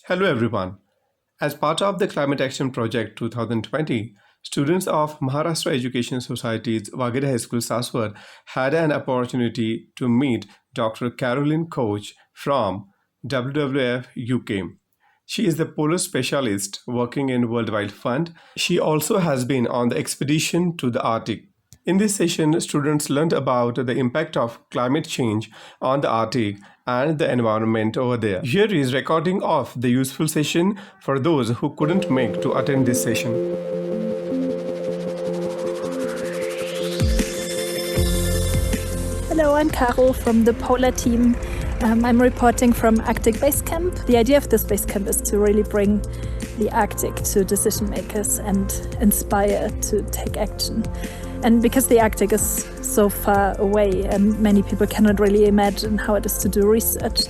Hello everyone. As part of the Climate Action Project 2020, students of Maharashtra Education Society's Waghire High School Saswat had an opportunity to meet Dr. Caroline Koch from WWF UK. She is the polar specialist working in World Wide Fund. She also has been on the expedition to the Arctic. In this session, students learned about the impact of climate change on the Arctic and the environment over there. Here is recording of the useful session for those who couldn't make to attend this session. Hello, I'm Caro from the Polar team. I'm reporting from Arctic Base Camp. The idea of this base camp is to really bring the Arctic to decision makers and inspire to take action. And because the Arctic is so far away and many people cannot really imagine how it is to do research,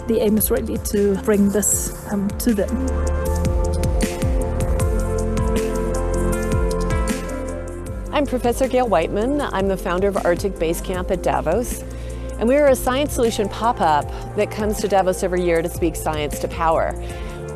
the aim is really to bring this to them. I'm Professor Gail Whiteman. I'm the founder of Arctic Base Camp at Davos. And we are a science solution pop-up that comes to Davos every year to speak science to power.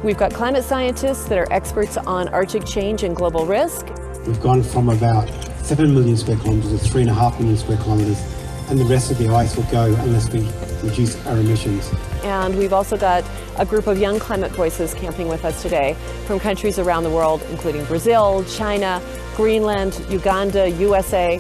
We've got climate scientists that are experts on Arctic change and global risk. We've gone from about 7 million square kilometres to 3.5 million square kilometres, and the rest of the ice will go unless we reduce our emissions. And we've also got a group of young climate voices camping with us today from countries around the world, including Brazil, China, Greenland, Uganda, USA.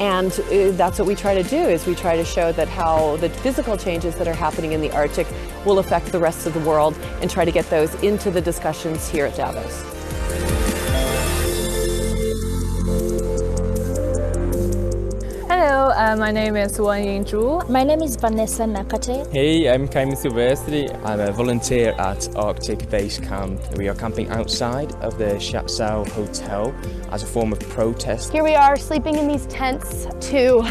And that's what we try to do, is we try to show that how the physical changes that are happening in the Arctic will affect the rest of the world and try to get those into the discussions here at Davos. Hello, my name is Wanying Zhu. My name is Vanessa Nakate. Hey, I'm Kaimi Silvestri. I'm a volunteer at Arctic Base Camp. We are camping outside of the Shatsau Hotel as a form of protest. Here we are sleeping in these tents to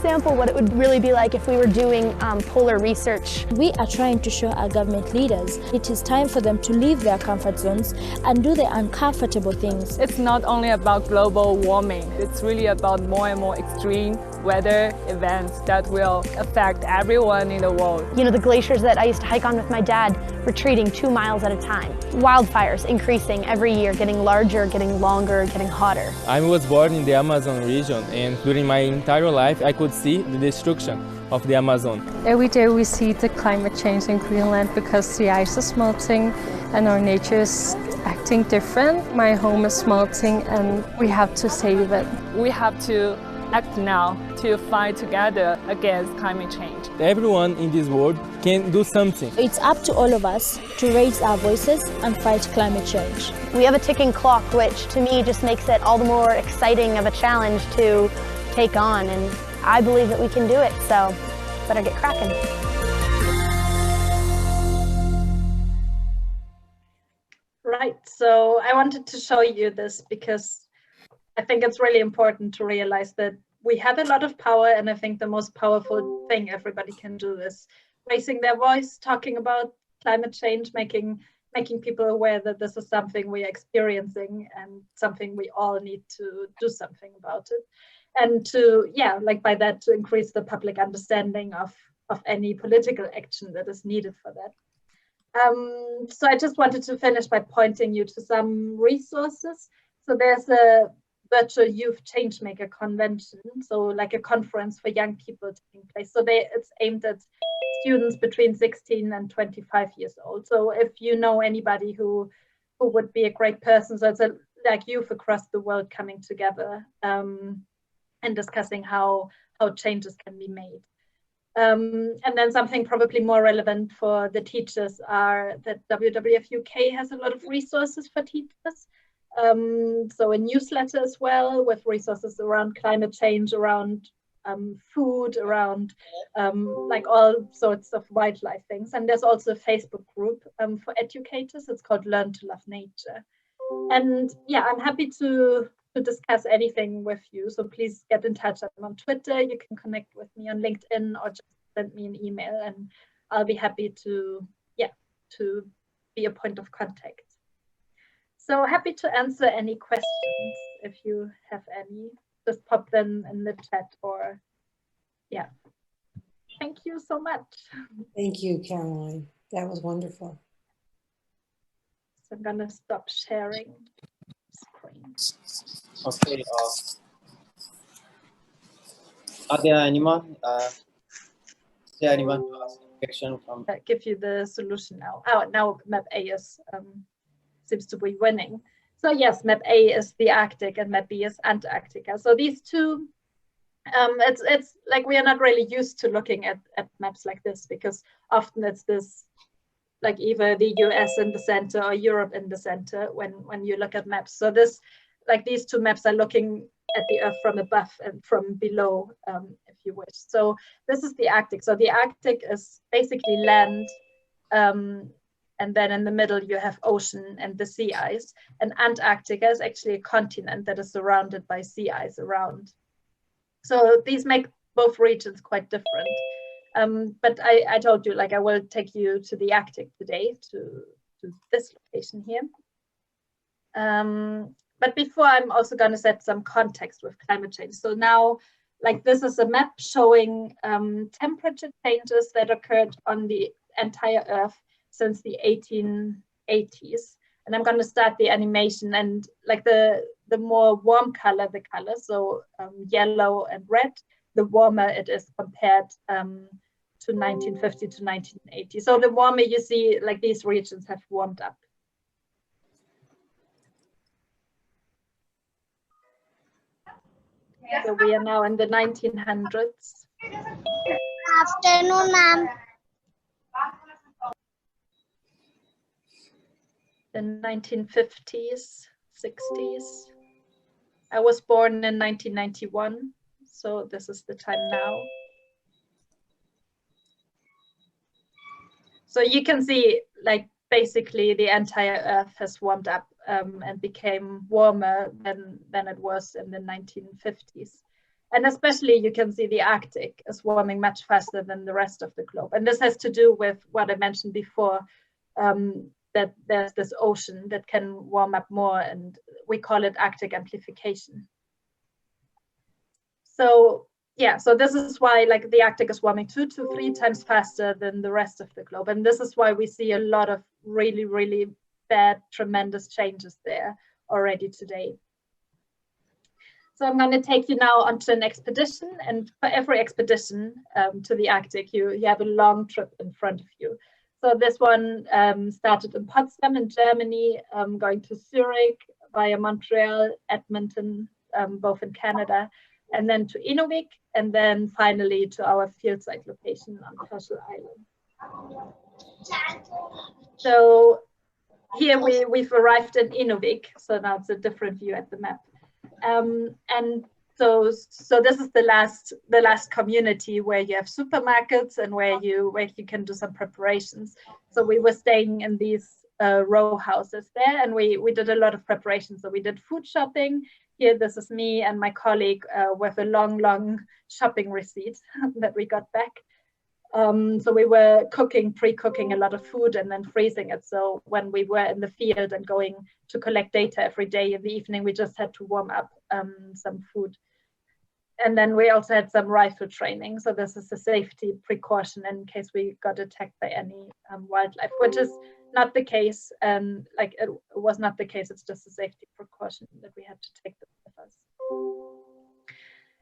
sample what it would really be like if we were doing polar research. We are trying to show our government leaders it is time for them to leave their comfort zones and do the uncomfortable things. It's not only about global warming, it's really about more and more extreme weather events that will affect everyone in the world. You know, the glaciers that I used to hike on with my dad retreating 2 miles at a time. Wildfires increasing every year, getting larger, getting longer, getting hotter. I was born in the Amazon region, and during my entire life I could see the destruction of the Amazon. Every day we see the climate change in Greenland because the ice is melting and our nature is acting different. My home is melting and we have to save it. We have to act now to fight together against climate change. Everyone in this world can do something. It's up to all of us to raise our voices and fight climate change. We have a ticking clock, which to me just makes it all the more exciting of a challenge to take on, and I believe that we can do it, so better get cracking. Right, so I wanted to show you this because I think it's really important to realize that we have a lot of power, and I think the most powerful thing everybody can do is raising their voice, talking about climate change, making people aware that this is something we are experiencing and something we all need to do something about it. And to, by that, to increase the public understanding of any political action that is needed for that. So I just wanted to finish by pointing you to some resources. So there's a virtual youth changemaker convention, so like a conference for young people taking place. So it's aimed at students between 16 and 25 years old. So if you know anybody who would be a great person, so it's like youth across the world coming together and discussing how changes can be made. And then something probably more relevant for the teachers are that WWF UK has a lot of resources for teachers. So a newsletter as well with resources around climate change, around food, around like all sorts of wildlife things. And there's also a Facebook group for educators. It's called Learn to Love Nature. And I'm happy to discuss anything with you. So please get in touch. I'm on Twitter. You can connect with me on LinkedIn or just send me an email, and I'll be happy to be a point of contact. So happy to answer any questions if you have any. Just pop them in the chat or, Thank you so much. Thank you, Caroline. That was wonderful. I'm gonna stop sharing screen. Okay. Are there anyone? Is there anyone to ask a question from? Give you the solution now. Oh, now map A is seems to be winning. So yes, map A is the Arctic and map B is Antarctica. So these two, it's like we are not really used to looking at maps like this, because often it's this, like either the US in the center or Europe in the center when you look at maps. So this, like these two maps are looking at the Earth from above and from below, if you wish. So this is the Arctic. So the Arctic is basically land, and then in the middle you have ocean and the sea ice. And Antarctica is actually a continent that is surrounded by sea ice around. So these make both regions quite different. But I told you, like, I will take you to the Arctic today, to this location here. But before, I'm also going to set some context with climate change. So now, like, this is a map showing temperature changes that occurred on the entire Earth since the 1880s. And I'm going to start the animation, and like the more warm color the color, so yellow and red, the warmer it is compared to 1950 to 1980. So the warmer you see, like these regions have warmed up. So we are now in the 1900s. Afternoon, ma'am. The 1950s, 60s. I was born in 1991, so this is the time now. So you can see, like, basically the entire Earth has warmed up and became warmer than it was in the 1950s. And especially you can see the Arctic is warming much faster than the rest of the globe. And this has to do with what I mentioned before, that there's this ocean that can warm up more, and we call it Arctic amplification. So yeah, so this is why, like, the Arctic is warming 2 to 3 times faster than the rest of the globe. And this is why we see a lot of really, really bad, tremendous changes there already today. So I'm going to take you now onto an expedition, and for every expedition to the Arctic, you have a long trip in front of you. So this one started in Potsdam in Germany, going to Zurich via Montreal, Edmonton, both in Canada, and then to Inuvik, and then finally to our field site location on Herschel Island. So here we've arrived in Inuvik, so now it's a different view at the map. And so this is the last community where you have supermarkets and where you can do some preparations. So we were staying in these row houses there, and we did a lot of preparations. So we did food shopping. Here, this is me and my colleague with a long shopping receipt that we got back. So we were pre-cooking a lot of food and then freezing it. So when we were in the field and going to collect data every day in the evening, we just had to warm up some food. And then we also had some rifle training. So this is a safety precaution in case we got attacked by any wildlife, which is not the case. Like it was not the case. It's just a safety precaution that we had to take with us.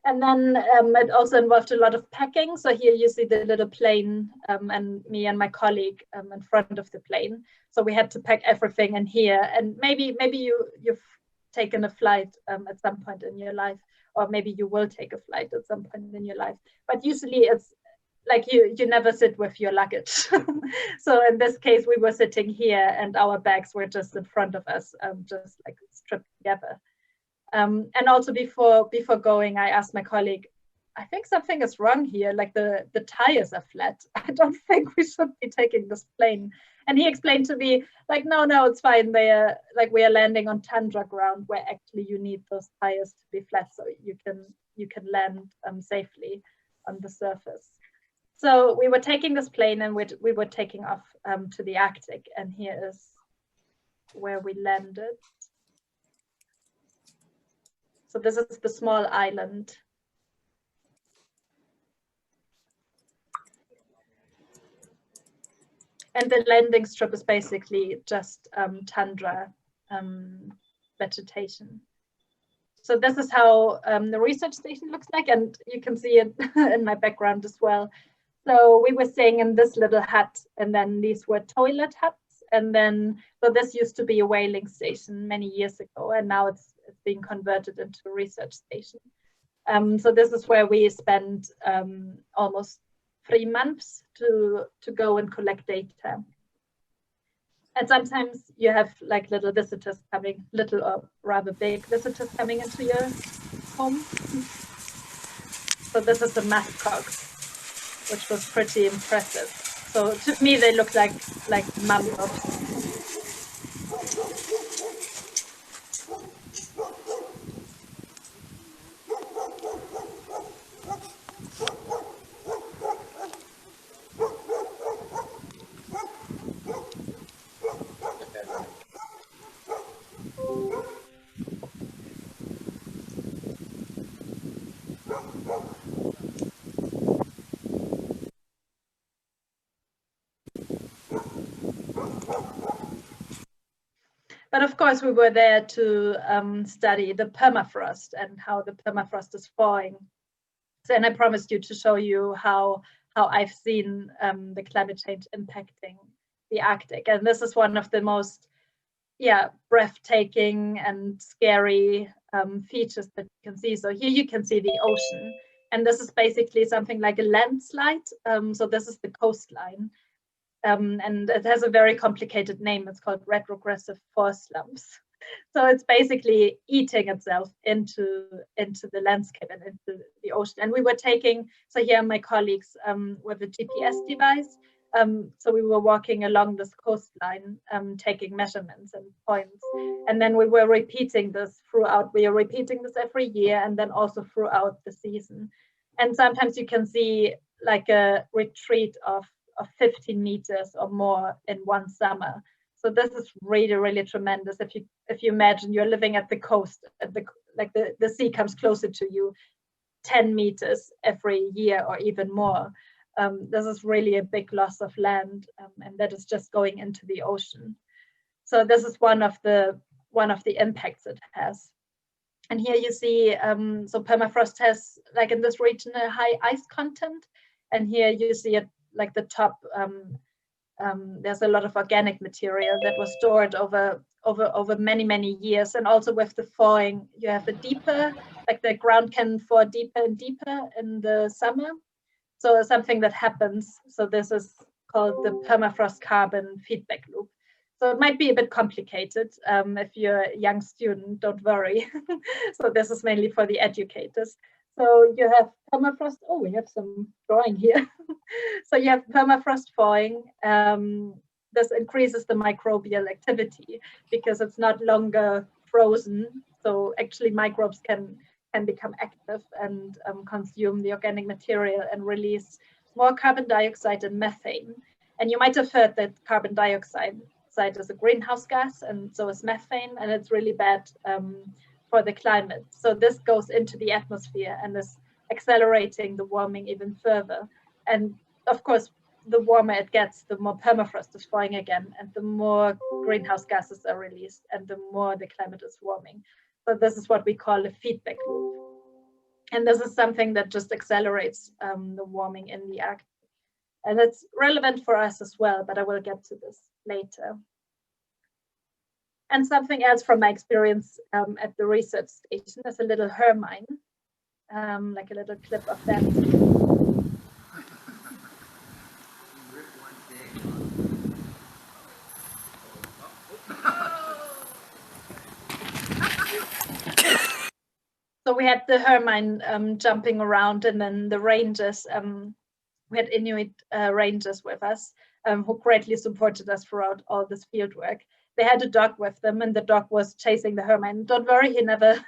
And then it also involved a lot of packing. So here you see the little plane and me and my colleague in front of the plane. So we had to pack everything in here. And maybe you've taken a flight at some point in your life, or maybe you will take a flight at some point in your life. But usually it's like you never sit with your luggage. So in this case, we were sitting here and our bags were just in front of us, just like stripped together. And also before going, I asked my colleague, I think something is wrong here, like the tires are flat. I don't think we should be taking this plane. And he explained to me, like, no, it's fine. We are landing on tundra ground where actually you need those tires to be flat so you can land safely on the surface. So we were taking this plane and we were taking off to the Arctic, and here is where we landed. So this is the small island. And the landing strip is basically just tundra vegetation. So this is how the research station looks like, and you can see it in my background as well. So we were staying in this little hut, and then these were toilet huts, and then so this used to be a whaling station many years ago, and now it's being converted into a research station. So this is where we spend almost 3 months to go and collect data. And sometimes you have like little visitors coming, little or rather big visitors coming into your home. So this is the muskox, which was pretty impressive. So to me, they look like mambobs. But of course, we were there to study the permafrost and how the permafrost is thawing. So, and I promised you to show you how I've seen the climate change impacting the Arctic. And this is one of the most, breathtaking and scary features that you can see. So here you can see the ocean. And this is basically something like a landslide. So this is the coastline. And it has a very complicated name. It's called retrogressive force slumps. So it's basically eating itself into the landscape and into the ocean. And we were taking, so here are my colleagues with a GPS device. So we were walking along this coastline, taking measurements and points. And then we were repeating this throughout. We are repeating this every year and then also throughout the season. And sometimes you can see like a retreat of 15 meters or more in one summer. So this is really, really tremendous. If you imagine you're living at the coast, the sea comes closer to you 10 meters every year or even more. This is really a big loss of land, and that is just going into the ocean. So this is one of the impacts it has. And here you see, so permafrost has, like in this region, a high ice content, and here you see it like the top. There's a lot of organic material that was stored over many years, and also with the thawing, you have a deeper, like the ground can thaw deeper and deeper in the summer. So something that happens. So this is called the permafrost carbon feedback loop. So it might be a bit complicated. If you're a young student, don't worry. So this is mainly for the educators. So you have permafrost. Oh, we have some drawing here. So you have permafrost thawing. This increases the microbial activity because it's not longer frozen. So actually microbes can become active and consume the organic material and release more carbon dioxide and methane. And you might have heard that carbon dioxide is a greenhouse gas, and so is methane, and it's really bad for the climate. So this goes into the atmosphere and is accelerating the warming even further. And of course, the warmer it gets, the more permafrost is thawing again, and the more greenhouse gases are released, and the more the climate is warming. So this is what we call a feedback loop. And this is something that just accelerates the warming in the Arctic. And it's relevant for us as well, but I will get to this later. And something else from my experience at the research station is a little hermine, like a little clip of that. So we had the hermine jumping around, and then the rangers, we had Inuit rangers with us who greatly supported us throughout all this field work. They had a dog with them, and the dog was chasing the hermine. Don't worry, he never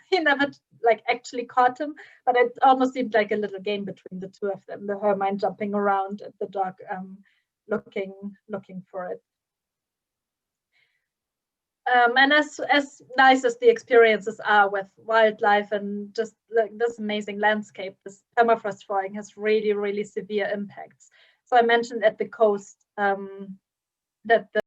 like actually caught him, but it almost seemed like a little game between the two of them. The hermine jumping around and the dog looking for it. And as nice as the experiences are with wildlife and just like this amazing landscape, this permafrost thawing has really, really severe impacts. So I mentioned at the coast, that the